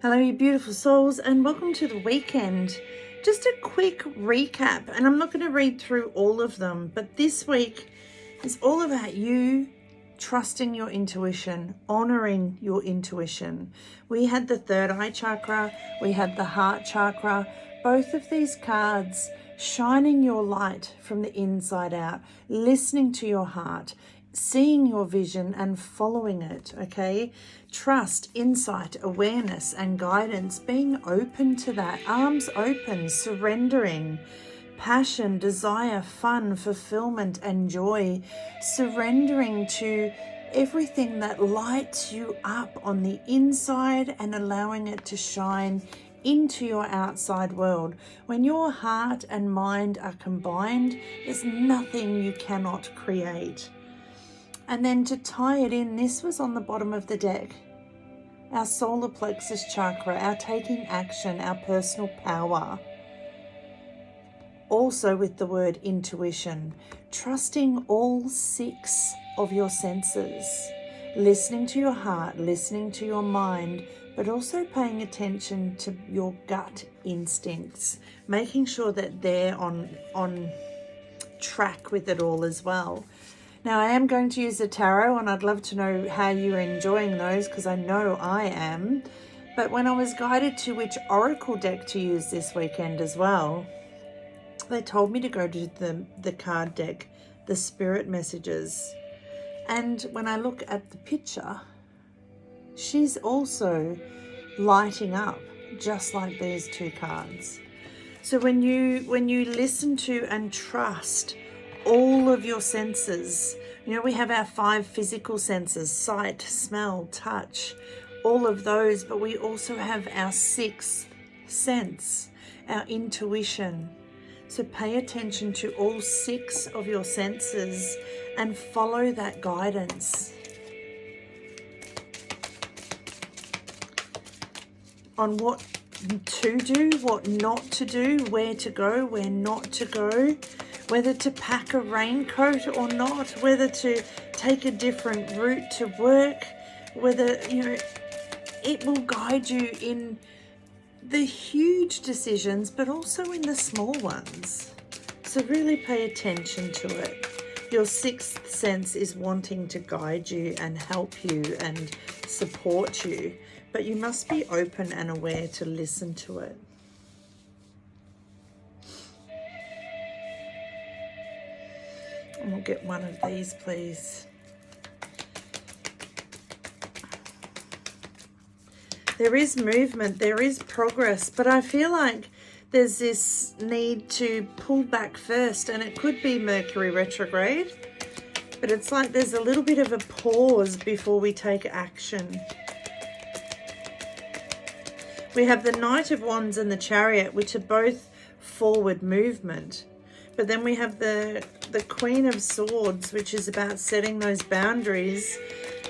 Hello, you beautiful souls, and welcome to the weekend. Just a quick recap, and I'm not going to read through all of them, but this week is all about you trusting your intuition, honoring your intuition. We had the third eye chakra, we had the heart chakra, both of these cards shining your light from the inside out, listening to your heart, seeing your vision and following it, okay? Trust, insight, awareness, and guidance, being open to that, arms open, surrendering, passion, desire, fun, fulfillment, and joy, surrendering to everything that lights you up on the inside and allowing it to shine into your outside world. When your heart and mind are combined, there's nothing you cannot create. And then to tie it in, this was on the bottom of the deck. Our solar plexus chakra, our taking action, our personal power. Also with the word intuition, trusting all 6 of your senses. Listening to your heart, listening to your mind, but also paying attention to your gut instincts. Making sure that they're on track with it all as well. Now, I am going to use the tarot, and I'd love to know how you're enjoying those, because I know I am. But when I was guided to which oracle deck to use this weekend as well, they told me to go to the card deck, the spirit messages. And when I look at the picture, she's also lighting up just like these 2 cards. So when you listen to and trust all of your senses, you know, we have our 5 physical senses: sight, smell, touch, all of those, but we also have our 6th sense, our intuition. So pay attention to all 6 of your senses and follow that guidance on what to do, what not to do, where to go, where not to go, whether to pack a raincoat or not, whether to take a different route to work, whether, you know, it will guide you in the huge decisions, but also in the small ones. So really pay attention to it. Your 6th sense is wanting to guide you and help you and support you, but you must be open and aware to listen to it. And we'll get one of these, please. There is movement, there is progress, but I feel like there's this need to pull back first, and it could be Mercury retrograde, but it's like there's a little bit of a pause before we take action. We have the Knight of Wands and the Chariot, which are both forward movement. But then we have the Queen of Swords, which is about setting those boundaries.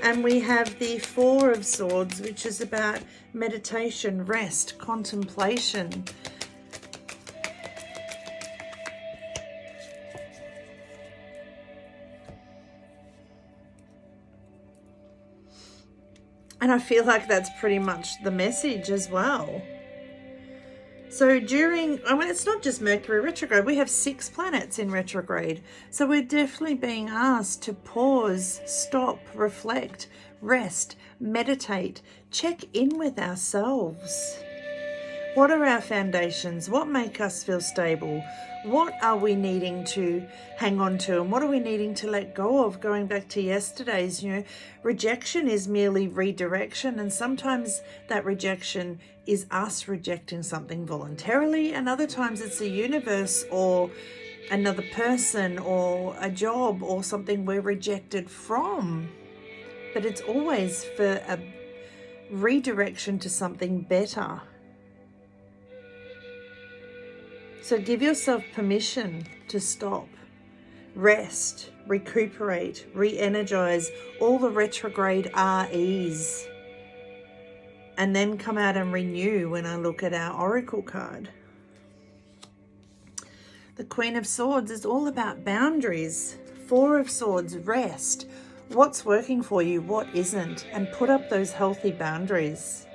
And we have the 4 of Swords, which is about meditation, rest, contemplation. And I feel like that's pretty much the message as well. So it's not just Mercury retrograde, we have 6 planets in retrograde. So we're definitely being asked to pause, stop, reflect, rest, meditate, check in with ourselves. What are our foundations? What make us feel stable? What are we needing to hang on to? And what are we needing to let go of? Going back to yesterday's, rejection is merely redirection. And sometimes that rejection is us rejecting something voluntarily. And other times it's the universe or another person or a job or something we're rejected from. But it's always for a redirection to something better. So give yourself permission to stop, rest, recuperate, re-energize, all the retrograde REs, and then come out and renew when I look at our oracle card. The Queen of Swords is all about boundaries. 4 of Swords, rest. What's working for you, what isn't, and put up those healthy boundaries.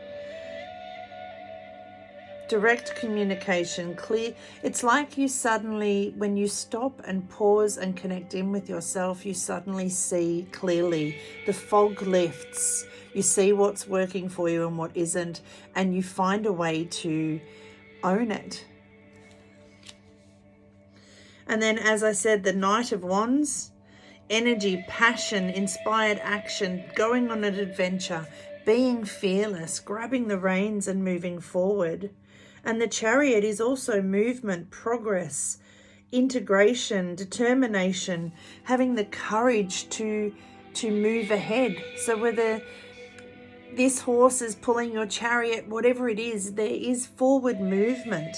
direct communication, clear. It's like you suddenly, when you stop and pause and connect in with yourself, you suddenly see clearly. The fog lifts. You see what's working for you and what isn't, and you find a way to own it. And then, as I said, the Knight of Wands, energy, passion, inspired action, going on an adventure, being fearless, grabbing the reins and moving forward. And the Chariot is also movement, progress, integration, determination, having the courage to move ahead. So whether this horse is pulling your chariot, whatever it is, there is forward movement.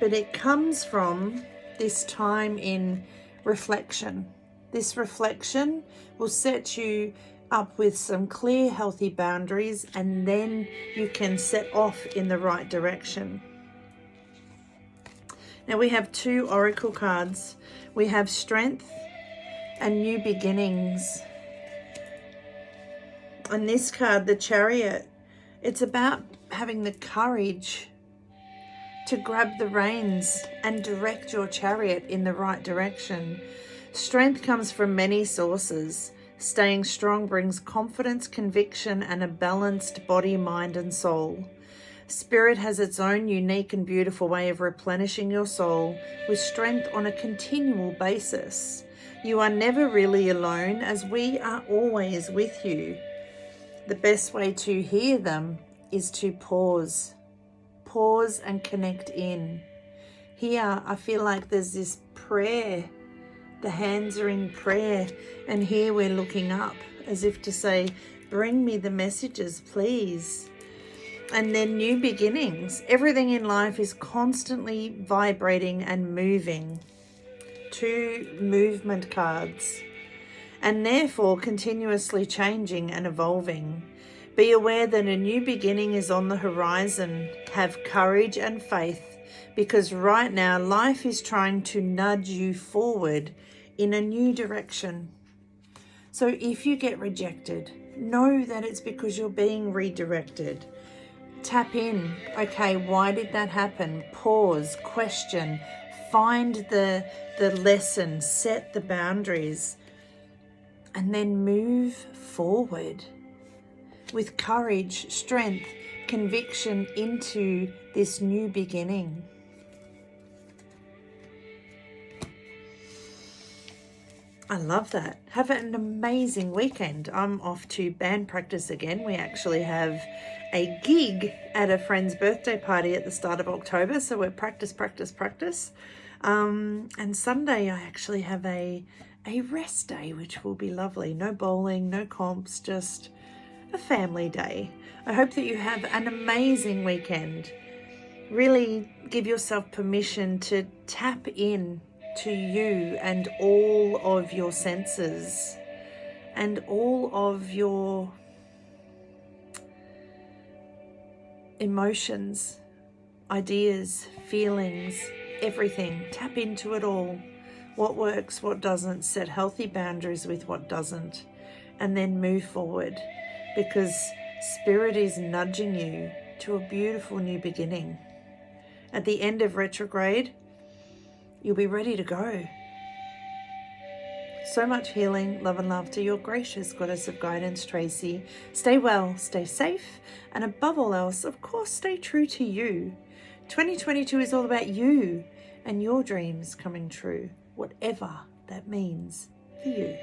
But it comes from this time in reflection. This reflection will set you up with some clear, healthy boundaries, and then you can set off in the right direction. Now we have 2 oracle cards. We have Strength and New Beginnings. On this card, the Chariot, it's about having the courage to grab the reins and direct your chariot in the right direction. Strength comes from many sources. Staying strong brings confidence, conviction, and a balanced body, mind, and soul. Spirit has its own unique and beautiful way of replenishing your soul with strength on a continual basis. You are never really alone, as we are always with you. The best way to hear them is to pause. Pause and connect in. Here, I feel like there's this prayer. The hands are in prayer, and here we're looking up as if to say, bring me the messages, please. And then new beginnings. Everything in life is constantly vibrating and moving. 2 movement cards. And therefore continuously changing and evolving. Be aware that a new beginning is on the horizon. Have courage and faith, because right now life is trying to nudge you forward in a new direction. So if you get rejected, know that it's because you're being redirected. Tap in. Okay, why did that happen? Pause, question, find the lesson, set the boundaries, and then move forward with courage, strength, conviction into this new beginning. I love that. Have an amazing weekend. I'm off to band practice again. We actually have a gig at a friend's birthday party at the start of October. So we're practice. And Sunday I actually have a rest day, which will be lovely. No bowling, no comps, just a family day. I hope that you have an amazing weekend. Really give yourself permission to tap in to you and all of your senses and all of your emotions, ideas, feelings, everything. Tap into it all. What works, what doesn't. Set healthy boundaries with what doesn't, and then move forward, because Spirit is nudging you to a beautiful new beginning. At the end of retrograde, you'll be ready to go. So much healing, love and laughter. Your gracious Goddess of Guidance, Tracy. Stay well, stay safe, and above all else, of course, stay true to you. 2022 is all about you and your dreams coming true, whatever that means for you.